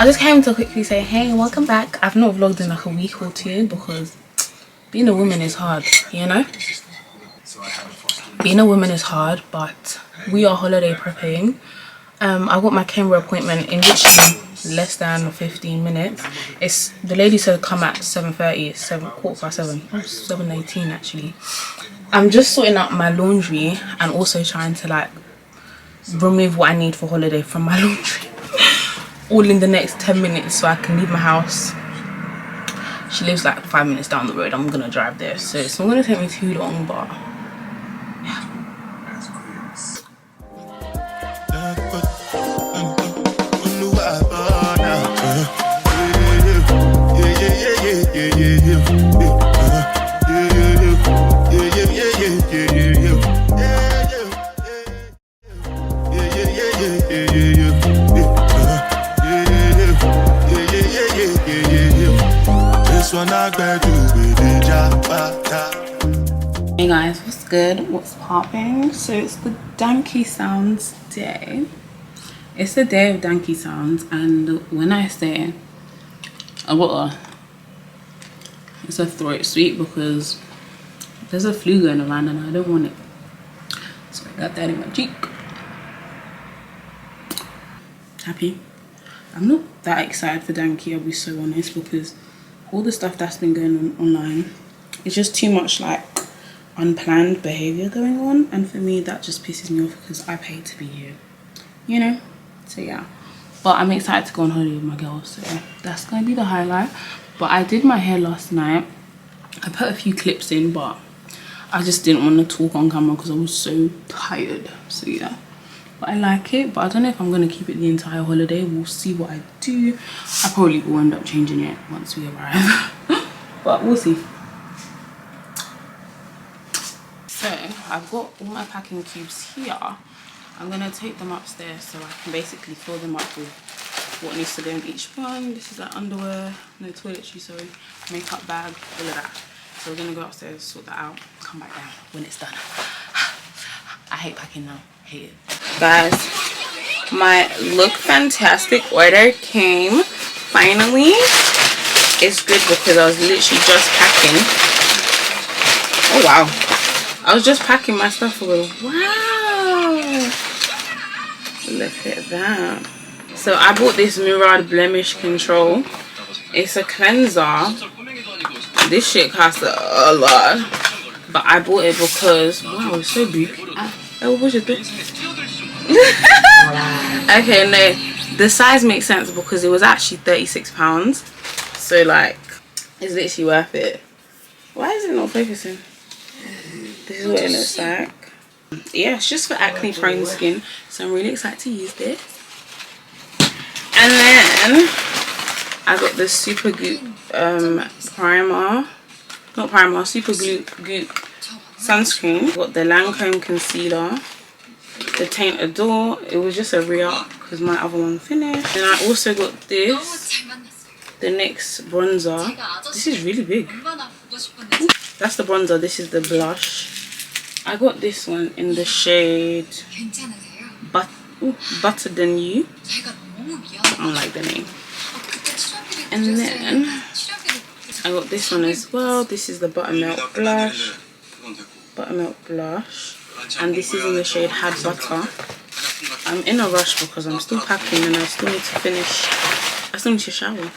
I just came to quickly say, hey, welcome back. I've not vlogged in like a week or two because being a woman is hard, you know? Being a woman is hard, but we are holiday prepping. I got my camera appointment in literally less than 15 minutes. The lady said come at 7:30. It's 7:15, 7:18 actually. I'm just sorting out my laundry and also trying to like remove what I need for holiday from my laundry. All in the next 10 minutes so I can leave my house. She lives like 5 minutes down the road. I'm gonna drive there, so it's not gonna take me too long, but yeah. Hey guys, what's good? What's popping? So it's the Dankie Sounds day. It's the day of Dankie Sounds, and when I say it's a throat sweet because there's a flu going around and I don't want it, so I got that in my cheek. Happy. I'm not that excited for Dankie, I'll be so honest, because all the stuff that's been going on online, it's just too much like unplanned behavior going on, and for me that just pisses me off because I paid to be here, you know. So yeah, but I'm excited to go on holiday with my girls, so that's gonna be the highlight. But I did my hair last night. I put a few clips in, but I just didn't want to talk on camera because I was so tired. So yeah, but I like it, but I don't know if I'm gonna keep it the entire holiday. We'll see what I do. I probably will end up changing it once we arrive. But we'll see. So I've got all my packing cubes here. I'm gonna take them upstairs so I can basically fill them up with what needs to go in each one. This is like underwear, no toiletries, sorry, makeup bag, all of that. So we're gonna go upstairs, sort that out, come back down when it's done. I hate packing now, hate it. Guys, my Look Fantastic order came finally. It's good because I was literally just packing. Oh wow. I was just packing my stuff a little. Wow. Look at that. So I bought this Murad Blemish Control. It's a cleanser. This shit costs a lot. But I bought it because, wow, it's so big. Oh, what's it? Okay, no. The size makes sense because it was actually £36. So like, it's literally worth it. Why is it not focusing? This is what it looks like. Yeah, it's just for acne prone skin, so I'm really excited to use this. And then I got the Super Goop Super Goop sunscreen. Got the Lancome concealer, the Taint Adore. It was just a re-up because my other one finished. And I also got this, the NYX bronzer. This is really big. Ooh, that's the bronzer. This is the blush. I got this one in the shade Butter Than You. I don't like the name. And then I got this one as well. This is the Buttermilk blush. And this is in the shade Had Butter. I'm in a rush because I'm still packing and I still need to finish. I still need to shower.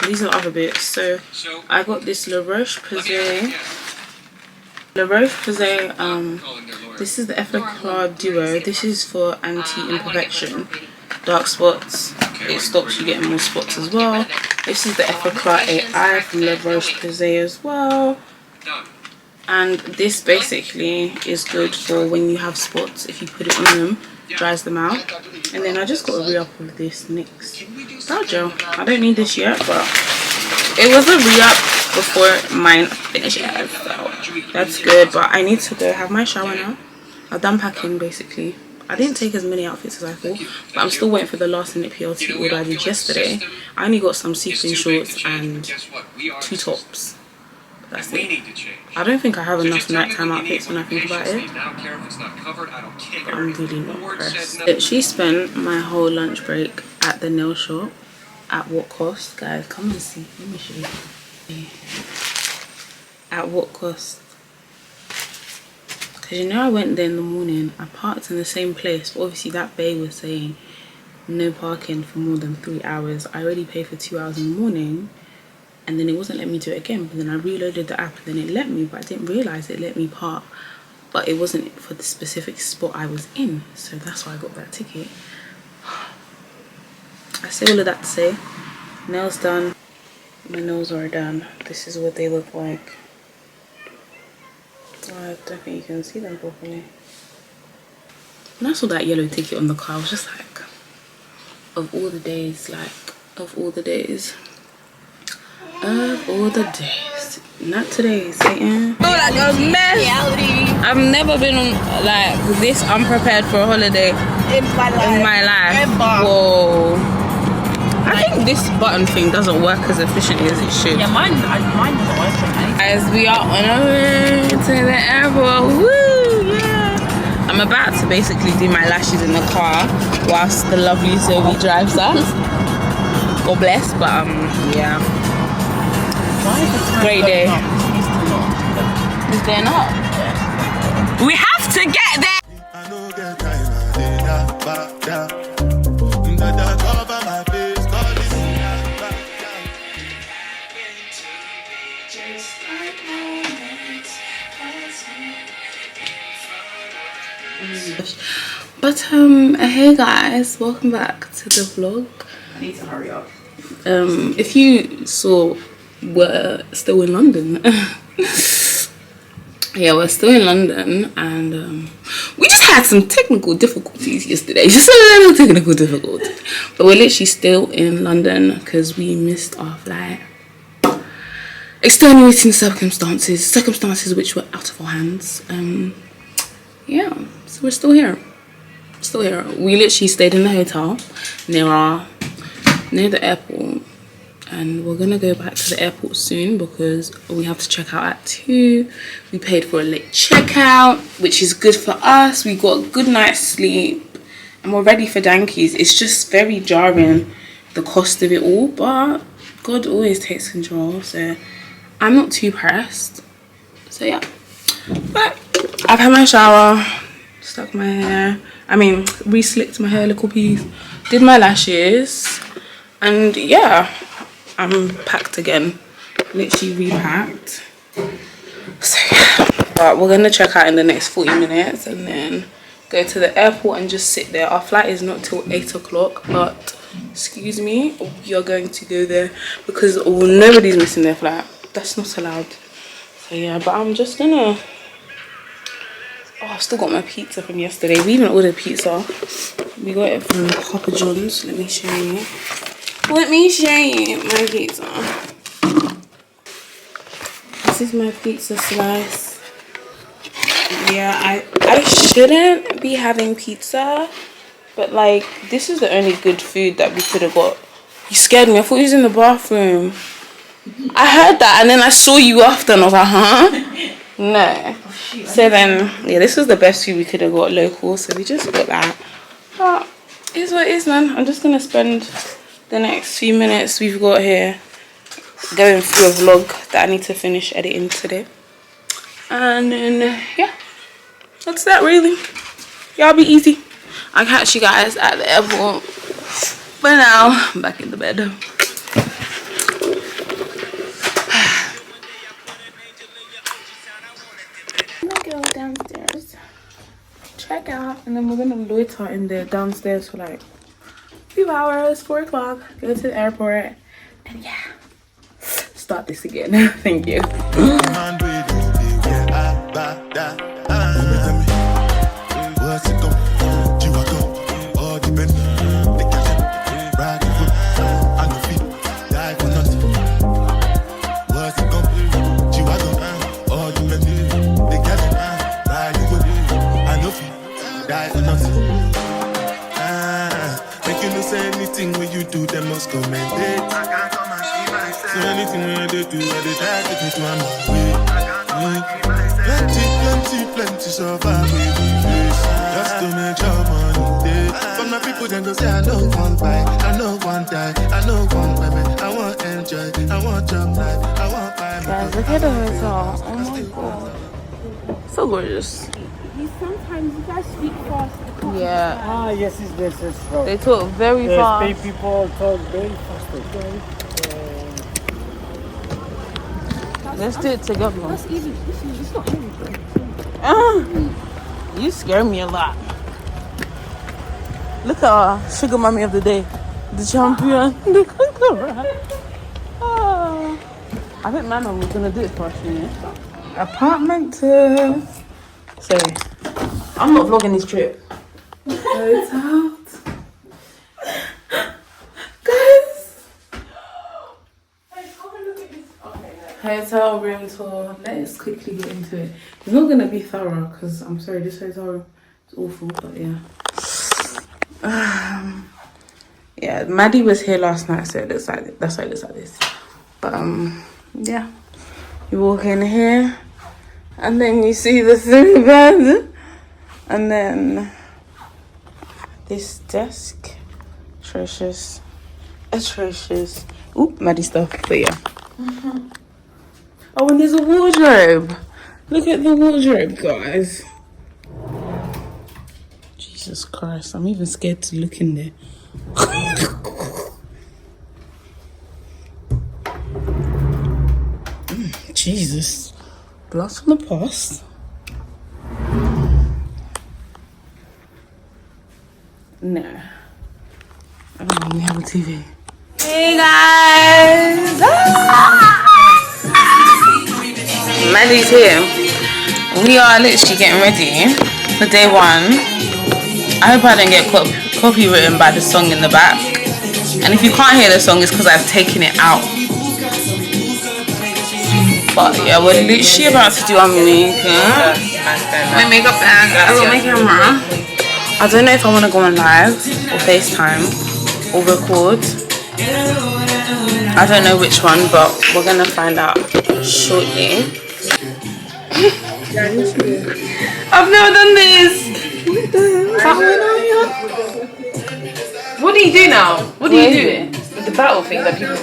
These are the other bits. So I got this La Roche-Posay. This is the Effaclar Duo. This is for anti-imperfection, dark spots. It stops you getting more spots as well. This is the Effaclar AI from La Roche-Posay as well. And this basically is good for when you have spots. If you put it on them, dries them out. And then I just got a re-up of this NYX brow gel. I don't need this yet, but it was a re-up before mine finishes, so that's good. But I need to go have my shower now. I've done packing basically. I didn't take as many outfits as I thought, but I'm still waiting for the last minute PLT order I did yesterday. I only got some sequin shorts and 2 tops. That's it. I don't think I have enough nighttime outfits when I think about it. But I'm really not impressed. She spent my whole lunch break at the nail shop. at what cost, guys? Come and see. Let me show you. At what cost? Because you know I went there in the morning. I parked in the same place, but obviously that bay was saying no parking for more than 3 hours. I already paid for 2 hours in the morning, and then it wasn't letting me do it again. But then I reloaded the app and then it let me, but I didn't realise it let me park, but it wasn't for the specific spot I was in, so that's why I got that ticket. I say all of that to say, nails done. My nails are done. This is what they look like. Oh, I don't think you can see them properly. When I saw that yellow ticket on the car, I was just like, of all the days, like, of all the days. Of all the days. Not today, Satan. Oh, like a mess. I've never been like this unprepared for a holiday in my life. Whoa. I think this button thing doesn't work as efficiently as it should. Yeah, mine doesn't work. As we are on our way to the airport. Woo, yeah. I'm about to basically do my lashes in the car whilst the lovely Zoe drives us. God bless, but yeah. Great day. Is there not? We have to get there. But hey guys, welcome back to the vlog. I need to hurry up. If you saw, we're still in London. Yeah, we're still in London, and we just had some technical difficulties yesterday. Just a little technical difficulty, but we're literally still in London because we missed our flight. Extenuating circumstances which were out of our hands. Yeah, so we're still here. We literally stayed in the hotel near the airport, and we're gonna go back to the airport soon because we have to check out at 2. We paid for a late checkout, which is good for us. We got a good night's sleep and we're ready for Dankies. It's just very jarring, the cost of it all, but God always takes control, so I'm not too pressed. So yeah, but I've had my shower, stuck my hair, re-slicked my hair a little piece, did my lashes, and yeah, I'm packed again, literally repacked. So yeah, but we're gonna check out in the next 40 minutes and then go to the airport and just sit there. Our flight is not till 8 o'clock, but excuse me, we are going to go there because nobody's missing their flight. That's not allowed. So yeah, but I'm just gonna, I've still got my pizza from yesterday. We even ordered pizza. We got it from Papa John's. Let me show you my pizza. This is my pizza slice. Yeah, I shouldn't be having pizza, but like, this is the only good food that we could have got. You scared me. I thought you was in the bathroom. I heard that and then I saw you after and I was like, huh? No. So then, yeah, this was the best food we could have got local, so we just got that. But it's what it is, man. I'm just gonna spend the next few minutes we've got here going through a vlog that I need to finish editing today. And then, yeah, that's that really. Y'all be easy. I'll catch you guys at the airport. But now, I'm back in the bed. Go downstairs, check out, and then we're gonna loiter in there downstairs for like a few hours. 4 o'clock, go to the airport, and yeah, start this again. Thank you. When you do, they must commend it. I can't come and see myself. So anything when they do, they try to take my way. I can't come and see myself. Plenty, survive with this. Just to make sure money day. But my people then go say I know one buy, I know one die, I know one baby. I want enjoy, I want job life, I want buy. Guys, look at the hotel. Oh my god. So gorgeous. Sometimes you guys speak fast. Yeah. Ah, yes, it's this. Is so. They talk very fast. Spain people talk very fast. Let's do it together. That's easy. It's not heavy. You scare me a lot. Look at our sugar mommy of the day. The champion. The conqueror. Oh. I think my mum was going to do it for us, you know. Apartment tour. Sorry. I'm not vlogging this trip. Hotel. Guys. Hotel room tour. Let's quickly get into it. It's not going to be thorough because I'm sorry, this hotel is awful, but yeah. Yeah, Maddie was here last night, so it looks like that's why it looks like this. But yeah, you walk in here, and then you see the 3 bed, and then this desk, atrocious. Oop, Maddie stuff, but yeah. Oh, and there's a wardrobe. Look at the wardrobe, guys. Jesus Christ, I'm even scared to look in there. Jesus. Blast from the past. No. I don't really have a TV. Hey guys! Maddie's here. We are literally getting ready for day 1. I hope I don't get copywritten by the song in the back. And if you can't hear the song, it's because I've taken it out. But yeah, we're literally about to do our makeup. My makeup bag. I got my camera. I don't know if I want to go on live or FaceTime or record. I don't know which one, but we're gonna find out shortly. I've never done this. What do you do now? What do you do? With the battle thing that people...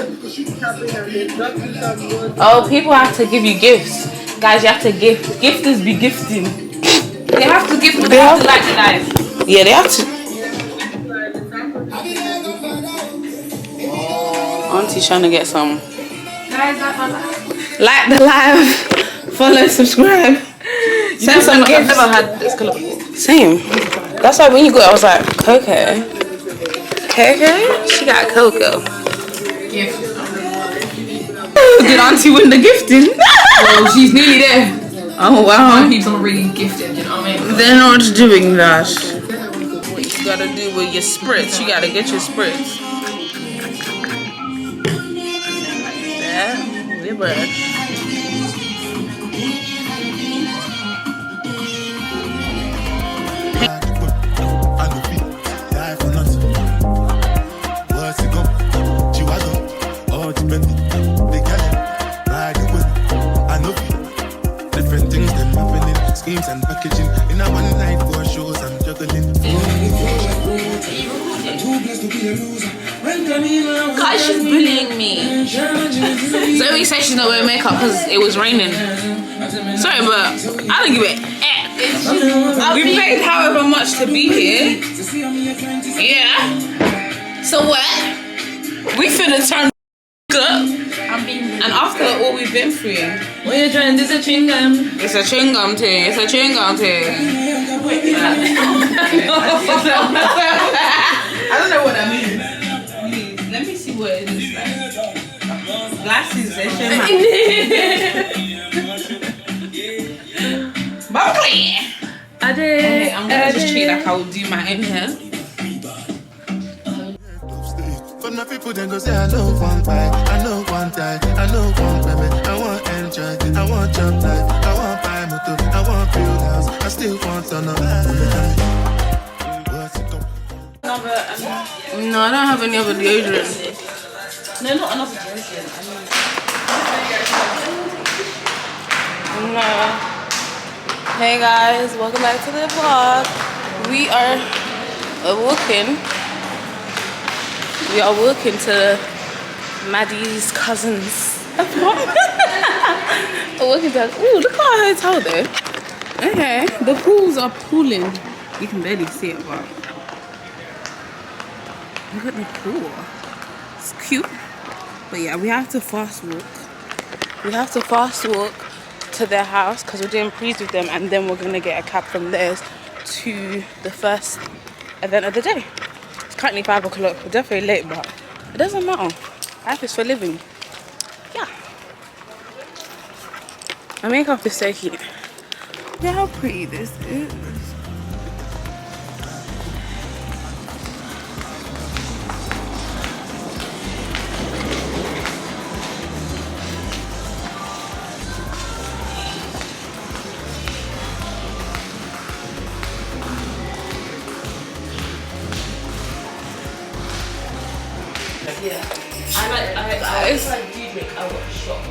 Oh, people have to give you gifts. Guys, you have to gift. Gifters be gifting. They have to give... They have to like the live. Yeah, they have to. Auntie's trying to get some. Guys, Like the live. Follow, subscribe. Send some I've gifts. never had this colour before. Same. That's why when you got it, I was like, Coco. Coco? She got Coco. Gift. Did Auntie win the gifting? Well, she's nearly there. Oh, wow. Some people are really gifted, you know what I mean? They're not doing that. What you gotta do with your spritz, you gotta get your spritz. Like that. With your brush. Schemes and packaging in a one night for shows and juggling. Guys, she's bullying me. Zoe said she's not wearing makeup because it was raining. Sorry, but I don't give a F. We paid however much to be here. Yeah. So what? We finna turn up. And after all we've been through, What are you trying to do? It's a chewing gum. it's a chewing gum thing. It's a chewing gum thing. I don't know what that means. Please, let me see what it is like. Glasses, they show my. I did. Okay, I'm gonna just treat like I would do my own hair. But my people then go say I know one buy, I know one die, I know one baby. I want enjoy, I want job life, I want buy motor, I want build house, I still want to know. No, I don't have any other deodorant. No, not another deodorant. No. Hey guys, welcome back to the vlog. We are walking. We are walking to Maddie's cousin's apartment. We're walking to. Ooh, look at our hotel though. Okay, the pools are pooling. You can barely see it, but look at the pool. It's cute. But yeah, we have to fast walk. We have to fast walk to their house because we're doing pre's with them, and then we're gonna get a cab from theirs to the first event of the day. It's currently 5 o'clock. We're definitely late, but it doesn't matter. Life is for living. Yeah. My makeup is so cute. Look how pretty this is.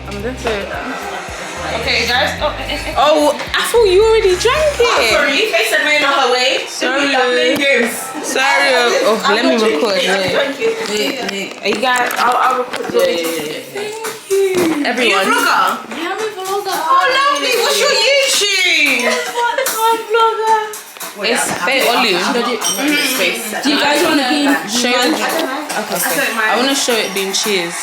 I'm definitely. Okay, guys. Oh, I thought you already drank it. Sorry, Faye said we're on her way. Sorry. Playing games. Sorry. Oh, let me record. Wait. Are you guys? I'll record. Thank you. Are you a vlogger? Yeah, I'm a vlogger. Oh, lovely. What's your YouTube? It's Fay Olu. Do you guys want to be show it? Okay. I want to show it being cheers.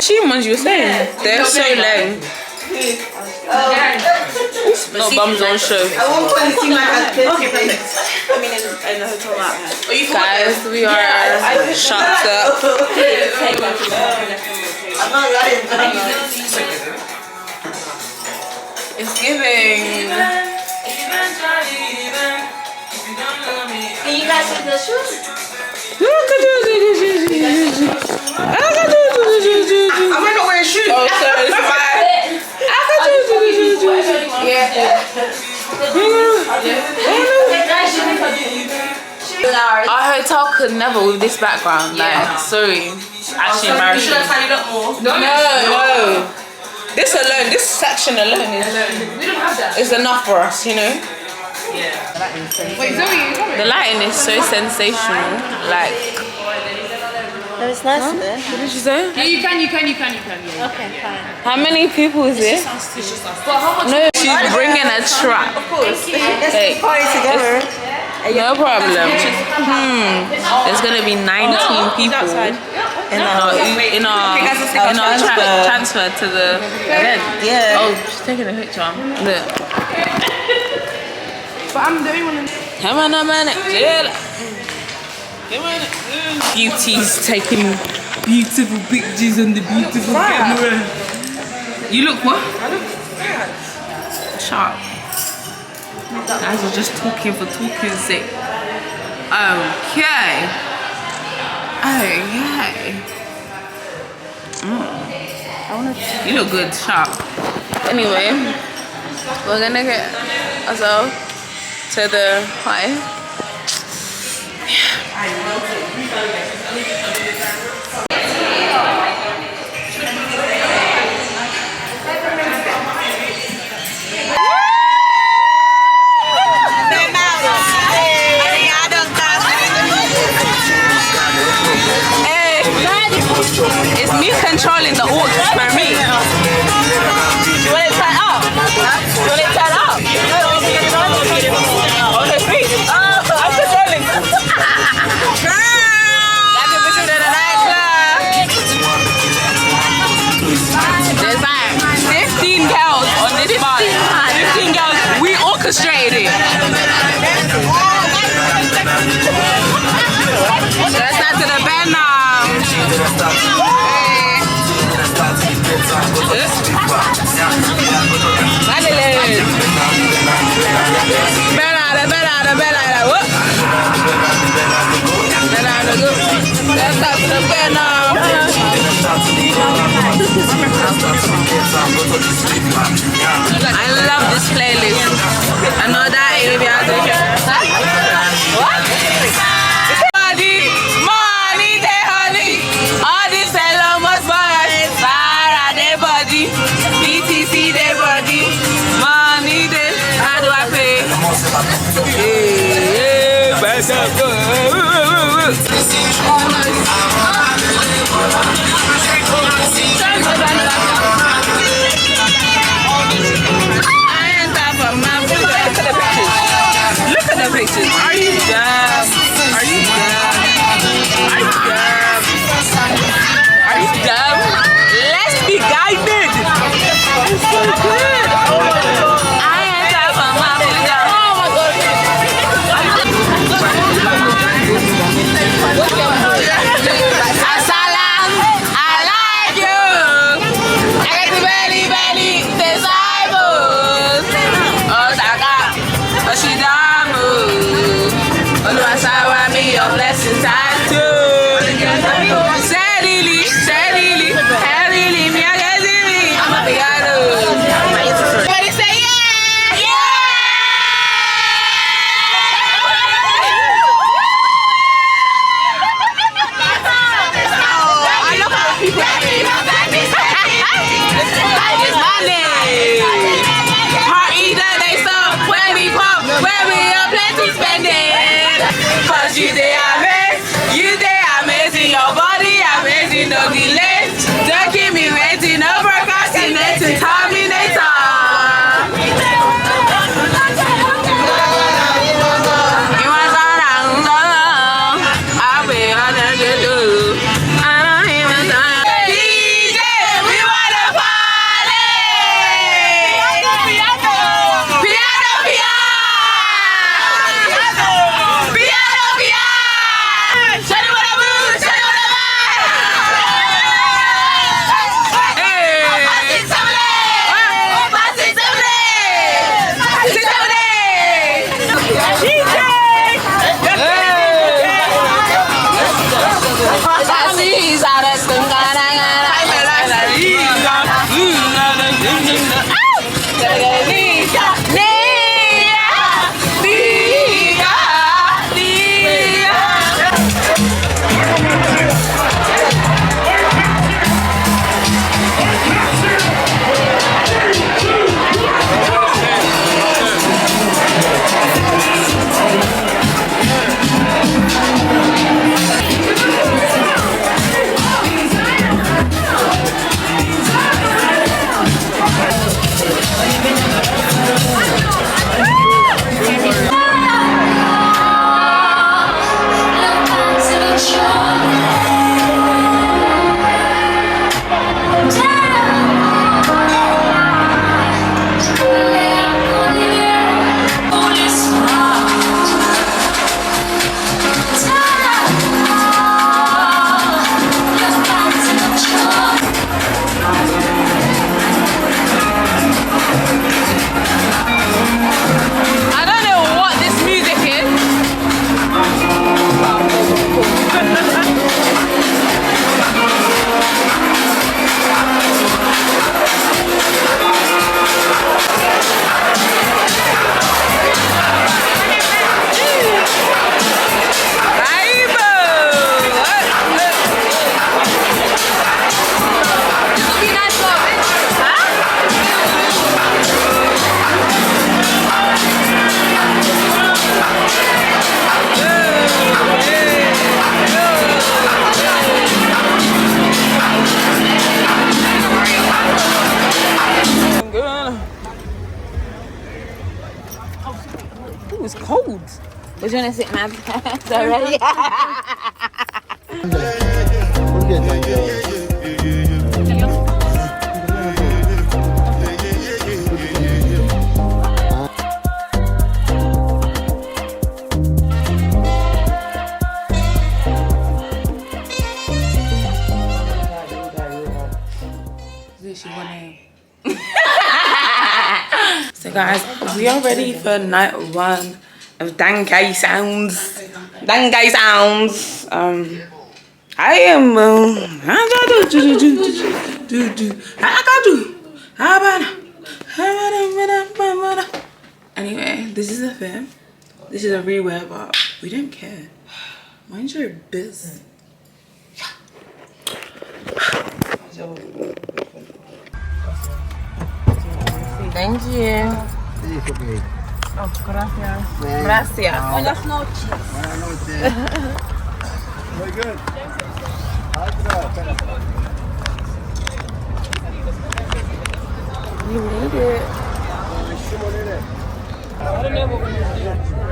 She ones you were saying. They're so lame. No bums on show. I won't put anything like that. I mean, in the hotel lab. Guys, we are shocked up. I'm not lying. It's giving. Can you guys see the shoes? Am I not wearing shoes? Oh, sorry, it's fine. Our hotel could never with this background. Like, sorry. Actually, You should have tidied up more. No. This alone, this section alone is enough for us, you know? Yeah. Wait, Zoe, the lighting is so sensational. Like, It's nice there. what did you say? yeah, you can. Yeah. Okay, fine. How many people is it? No, she's bringing a truck. Of course. Hey, Party together. no problem. There's gonna be 19 people in our transfer to the event. Yeah. Oh, she's taking a picture. Look. But I'm the only one. Come on a minute. Chill. Come on. Beauty's taking beautiful pictures on the beautiful camera. You look what? I look fat. Sharp. Guys are just talking for talking's sake. Okay. You look good, sharp. Anyway, we're gonna get ourselves to the party. It's me controlling the aux for me. You want it tied up? You want it tied up? Okay, free. I'm controlling. That's a visit to the nightclub. There's like 15 girls on this bar. 15 girls. We orchestrated it. Let's start to the band now. I love this playlist. I know that area. What? BTC, their body, money, Look at the pictures. Are you dumb? Are you dumb? Are you dumb? Are you dumb? Let's be guided. It's so good. Oh my god. I ain't top of my finger. Oh my god. Assalam, I like you. I like the belly, belly, disciples. Oh, Saka, Oshidamu. Oluwasawa me your blessings I do. Steadily, steadily, heavily, me against me. I'm a big idol. Everybody say yeah! Yeah! I love how people life is money. Heart eater, they stop when we pop, when we are plenty spending. Cause you they amazing, you they amazing, your body amazing, no delay. Don't keep me waiting, no procrastinating, terminator. You want some, I'll be honest with you. I don't even know. DJ, we wanna party! Piano, piano, piano, piano. Show me what I move, show me what I buy. Hey, passing It's cold. We're trying to sit my pants already. So guys, we are ready for night one of Dankie Sounds. Dankie Sounds. I am. Anyway, this is a film. This is a rewear, but we don't care. Mind your biz. Thank you. Oh, gracias. Gracias. Buenas noches. Buenas noches. Muy good. You made it. I don't know what we're gonna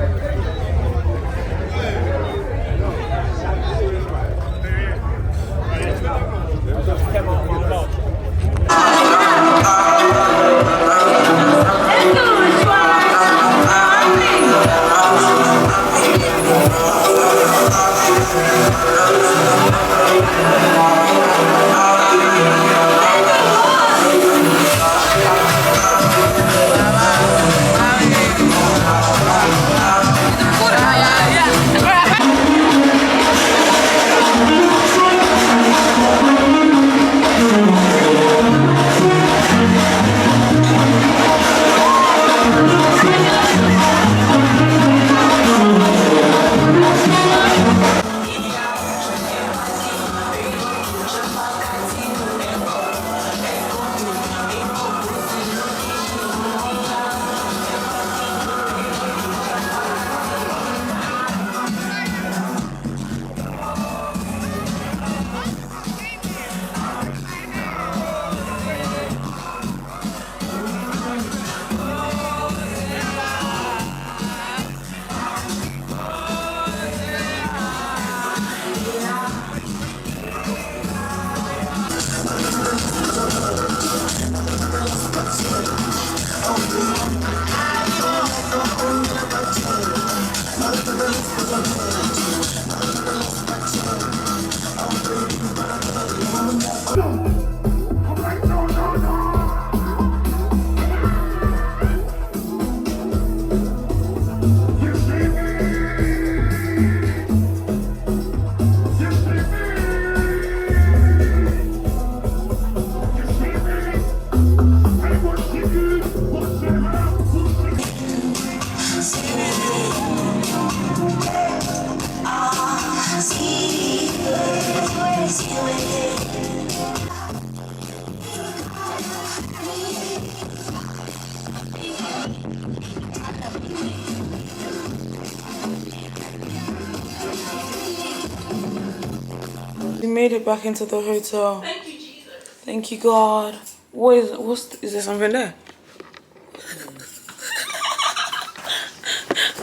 We made it back into the hotel. Thank you, Jesus. Thank you, God. Is there something there?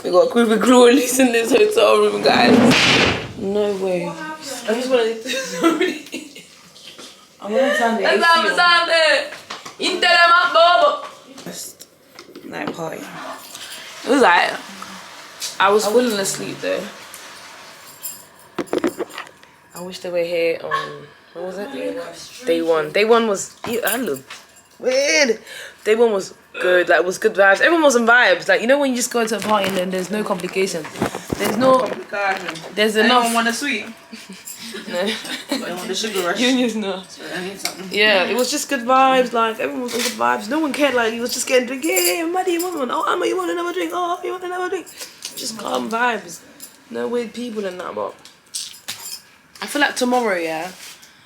We got creepy crawlies in this hotel room, guys. No way. I just want to. I'm gonna turn the AC on. Night party. It was like I was falling asleep though. I wish they were here on, what was it? Day one. Day one was, I look weird. Day one was good, like it was good vibes. Everyone was in vibes. Like, you know when you just go to a party and then there's no complications. There's no, there's enough. Anyone want a sweet? No. I want the sugar rush. Junior's no. Sorry, I need something. Yeah, it was just good vibes. Like, everyone was on good vibes. No one cared. Like, he was just getting drink. Yeah, Maddie, you want one? Oh, Emma, you want another drink? Oh, you want another drink? Just calm vibes. No weird people in that, but I feel like tomorrow, yeah.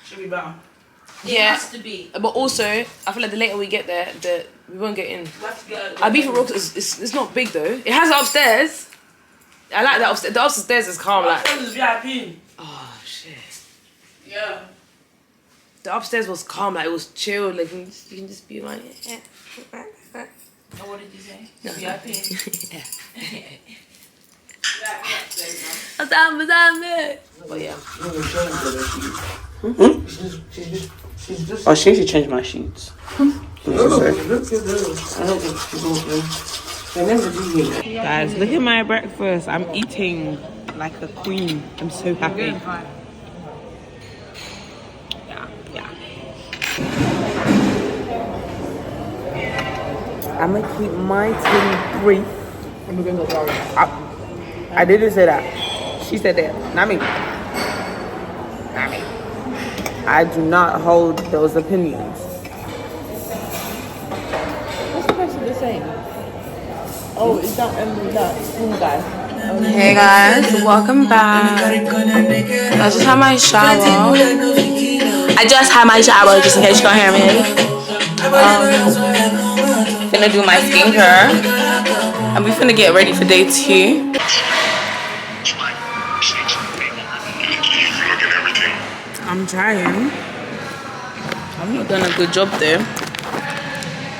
Should be better. Yeah. It has to be. But also, I feel like the later we get there, we won't get in. We have to get Ibiza Rocks it's not big though. It has upstairs. I like that upstairs. The upstairs is calm. Like, is VIP. oh shit. Yeah. The upstairs was calm. Like it was chill. Like you can just be like. Oh, what did you say? No. VIP. Yeah. That's But yeah. Oh, she needs to change my sheets. Guys, look at my breakfast. I'm eating like a queen. I'm so happy. Yeah. I'm gonna keep my thing brief. I didn't say that. She said that. Not me. I do not hold those opinions. What's the person they're saying? Oh, is that school guy? Hey guys, welcome back. I just had my shower. Just in case you can't hear me. Gonna do my skincare. And we're gonna get ready for day 2. I'm trying. I've not done a good job there.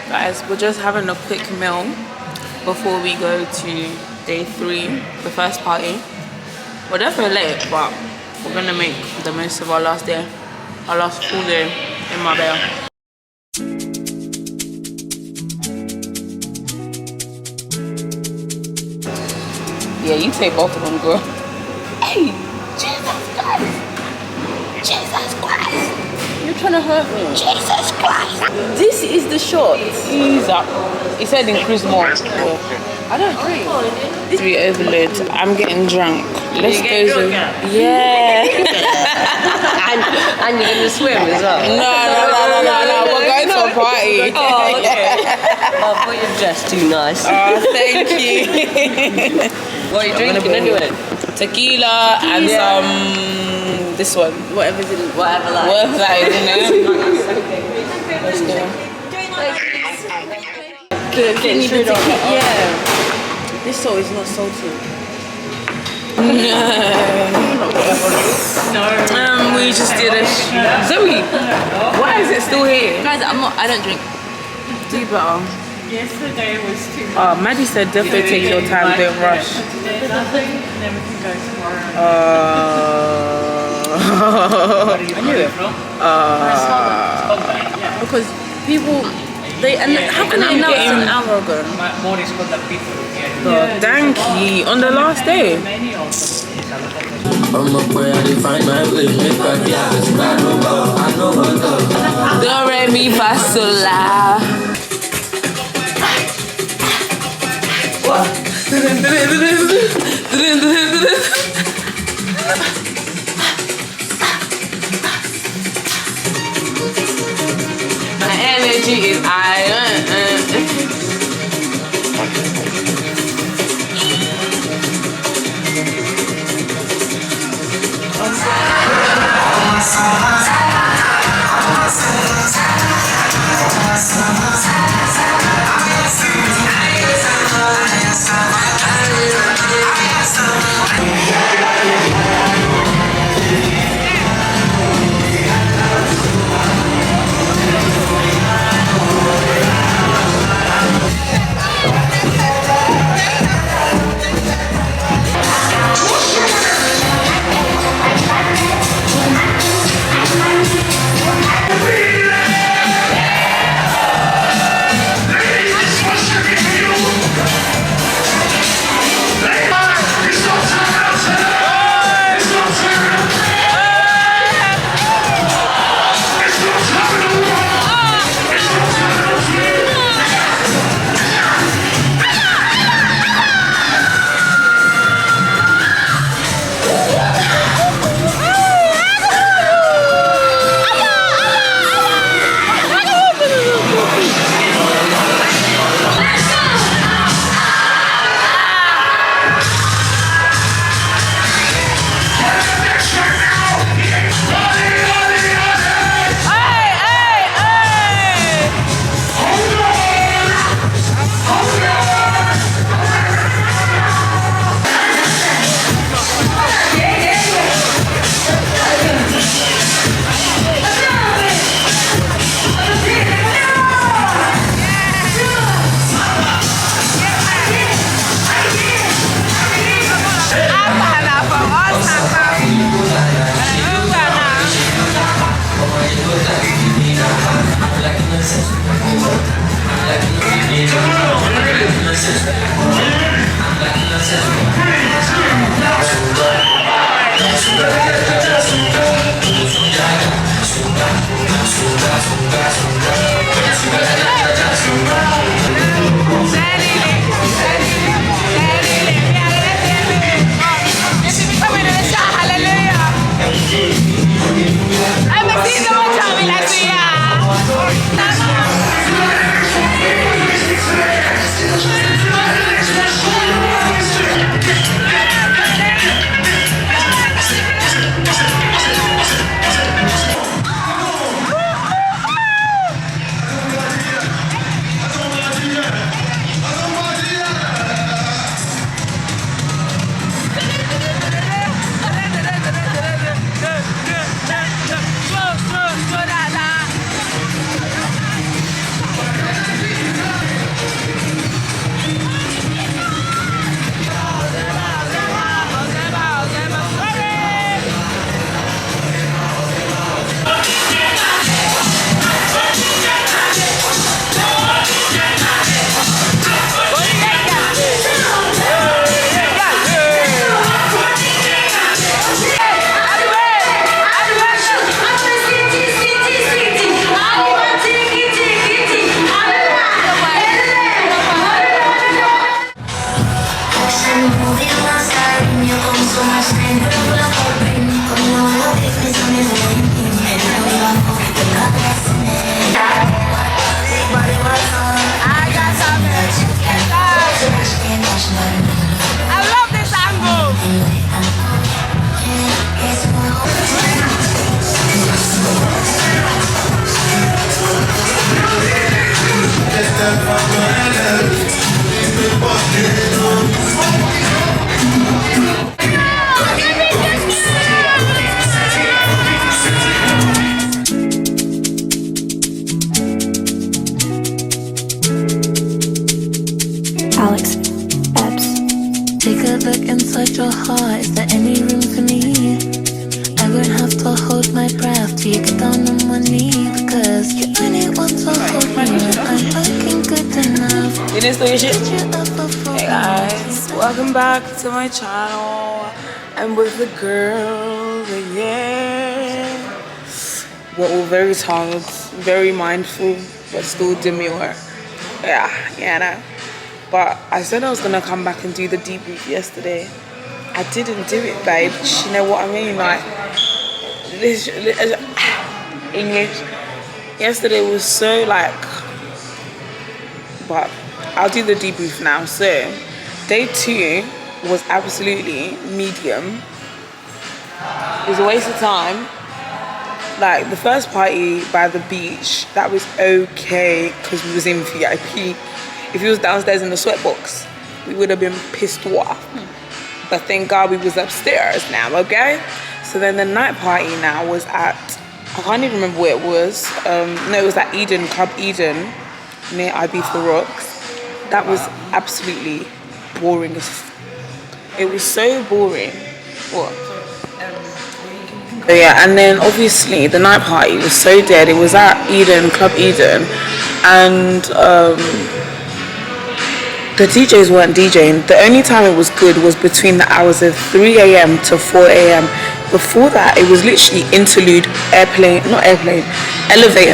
Guys, we're just having a quick meal before we go to day 3, the first party. We're definitely late, but we're gonna make the most of our last day, our last full day in Marbella. Yeah, you take both of them, girl. Hey, Jesus Christ! Jesus Christ! You're trying to hurt me. Jesus Christ! This is the shot. Ease up. He said increase more. I don't drink. We overload. I'm getting drunk. Let's You go. get drunk, Yeah. And you're gonna swim as well. No. We're going to a party. Oh, okay. Oh, but you're dressed too nice. Oh, thank you. What are you drinking anyway? Tequila and some this one. Whatever like. Whatever that is, you know. Let's go. Yeah. This salt is not salty. We just did a Zoe. Why is it still here? Guys, I don't drink. Do better. Yesterday was too much. Oh, Maddie said definitely take your time, don't rush. There's nothing, and then we can go tomorrow. I knew it. Because people, how can they know it's an hour ago? Morning's got the people. Dankie on the last day. Many of them. I'm up where I define my way. Make I get this bad I know what love. Do re mi fa sol la. My energy is iron. Alex, Babs. Take a look inside your heart. Is there any room for me? I won't have to hold my breath till you get down on one knee, because you only want to hold me when I'm looking good enough. You didn't steal your shit? Did you ever fall? Hey guys, welcome back to my channel. I'm with the girls again. We're all very tired, very mindful, but still demure. Yeah, no. But I said I was gonna come back and do the debrief yesterday. I didn't do it, babe. You know what I mean? Like, this English. Yesterday was so like, but I'll do the debrief now. So, day 2 was absolutely medium. It was a waste of time. Like, the first party by the beach, that was okay because we was in VIP. If he was downstairs in the sweatbox, we would have been pissed off. But thank God we was upstairs now, okay? So then the night party now was at, I can't even remember where it was. No, it was at Eden, Club Eden, near Ibiza Rocks. That was absolutely boring. It was so boring. What? Yeah, and then obviously the night party was so dead. It was at Eden, Club Eden, and the DJs weren't DJing. The only time it was good was between the hours of 3 a.m. to 4 a.m. Before that, it was literally interlude, elevator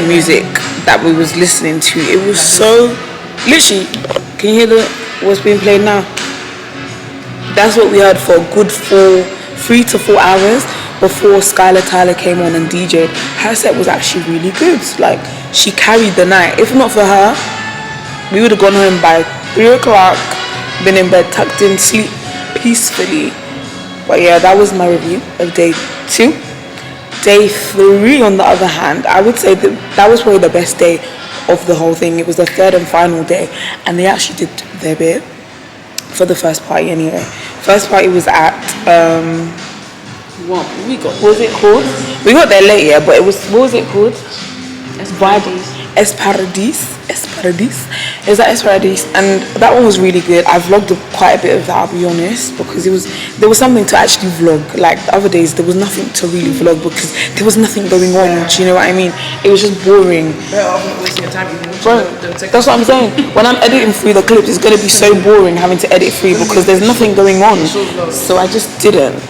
music that we was listening to. It was so, literally, can you hear what's being played now? That's what we heard for a good 3 to 4 hours before Skylar Tyler came on and DJ'd. Her set was actually really good. Like, she carried the night. If not for her, we would have gone home by 3 o'clock, been in bed, tucked in, sleep peacefully. But yeah, that was my review of day 2. Day 3, on the other hand, I would say that was probably the best day of the whole thing. It was the 3rd and final day, and they actually did their bit for the first party anyway. First party was at, what was it called? We got there late, yeah, but it was, what was it called? Esparadis. It was at Esparadis, and that one was really good. I vlogged quite a bit of that, I'll be honest, because there was something to actually vlog. Like the other days, there was nothing to really vlog because there was nothing going on. Do you know what I mean? It was just boring. Bro, that's what I'm saying. When I'm editing through the clips, it's gonna be so boring having to edit through because there's nothing going on. So I just didn't.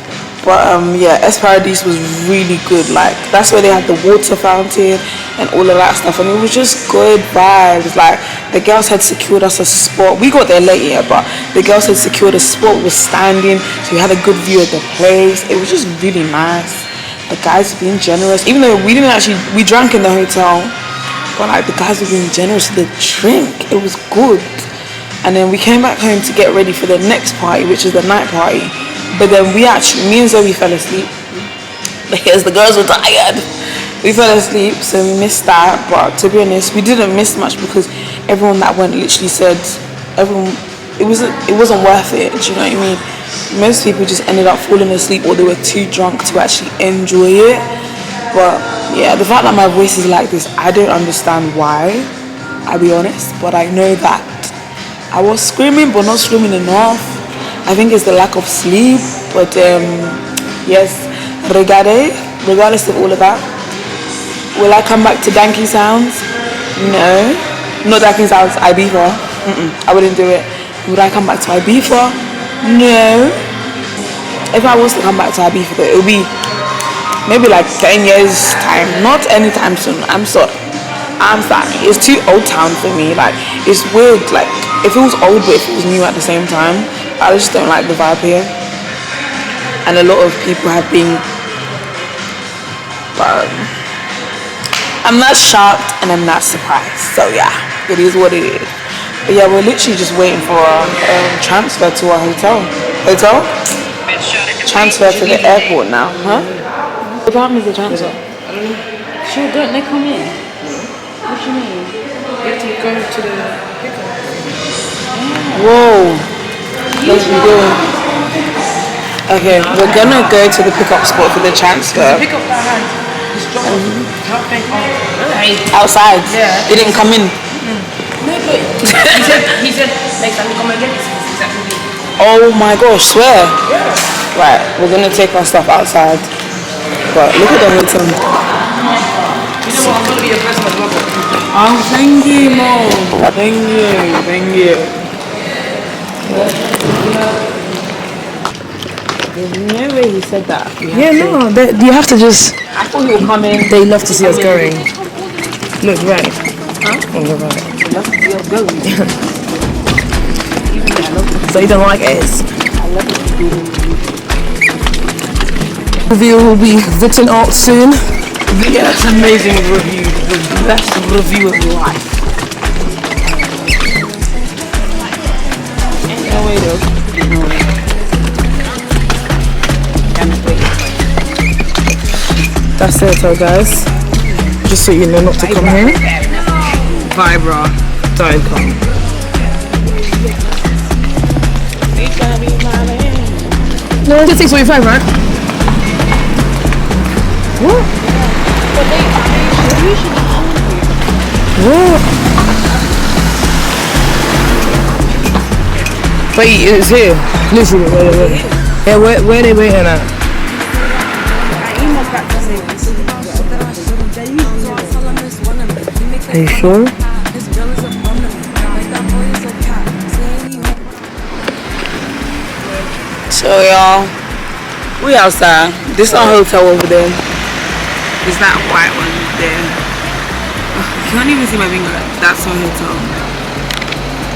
But yeah, Esparadis was really good. Like, that's where they had the water fountain and all of that stuff, and it was just good vibes. Like, the girls had secured us a spot. We got there late, yeah, but the girls had secured a spot. We were standing, so we had a good view of the place. It was just really nice. The guys were being generous, even though we drank in the hotel, but like the guys were being generous with the drink. It was good. And then we came back home to get ready for the next party, which is the night party. But then me and Zoe fell asleep because the girls were tired. We fell asleep, so we missed that. But to be honest, we didn't miss much because everyone that went literally said it wasn't worth it. Do you know what I mean? Most people just ended up falling asleep, or they were too drunk to actually enjoy it. But yeah, the fact that my voice is like this, I don't understand why, I'll be honest. But I know that I was screaming, but not screaming enough. I think it's the lack of sleep, but yes, regardless of all of that, will I come back to Dankie Sounds? No, not Dankie Sounds, Ibiza. I wouldn't do it. Would I come back to Ibiza? No. If I was to come back to Ibiza, it would be maybe like 10 years time, not anytime soon. I'm sorry. It's too old town for me. Like, it's weird. Like, if it was old but if it was new at the same time, I just don't like the vibe here. And a lot of people have been, but I'm not shocked and I'm not surprised. So yeah, it is what it is. But yeah, we're literally just waiting for a transfer to our hotel. Transfer to the airport now, huh? What time is the transfer? Sure, don't they come in? What do you mean? You have to go to the pickup. Whoa. Let's be doing. Okay, we're gonna go to the pickup spot for the transfer. Pick up that hand. Just drop it. Outside. Yeah. They didn't come in. No, but he said place and they come and get it. Exactly. Oh my gosh, swear. Right, we're gonna take our stuff outside. But look at the hotel. You know what? I'm gonna be the first one. Oh, thank you, Mom. Thank you. There's no way he said that. You have to just. I thought he would come in. They love to see us going. Look right. Huh? Look right. They love to see us going. So you don't like it? I love it. Review will be written out soon. Yeah, it's an amazing review. The best review of life. No way though. No way. That's the hotel, guys. Just so you know not to come here. Vibra, don't come. No, it's 6:45, right? What? What? Wait, it's here. Literally, wait. Yeah, where are they waiting at? Are you sure? So y'all, we outside. This is our hotel over there. It's that white one there. You can't even see my finger. That's our hotel.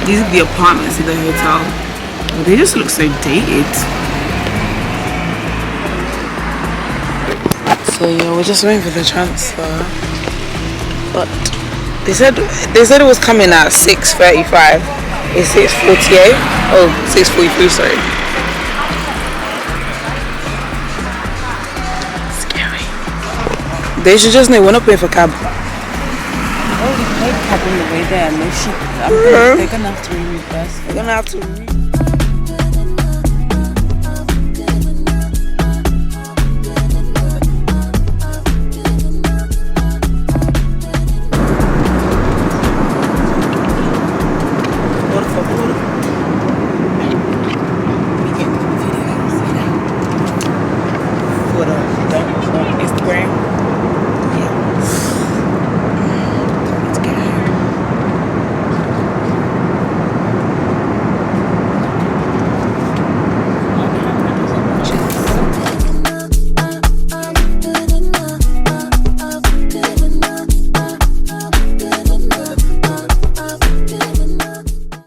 These are the apartments in the hotel. They just look so dated. So yeah, we're just waiting for the transfer. But they said it was coming at 6:35. It's 6:48. Oh, 6:43, sorry. Scary. They should just know we're not paying for cab. Oh, we paid cab on the way there. No shit. They're gonna have to reimburse. They're gonna have to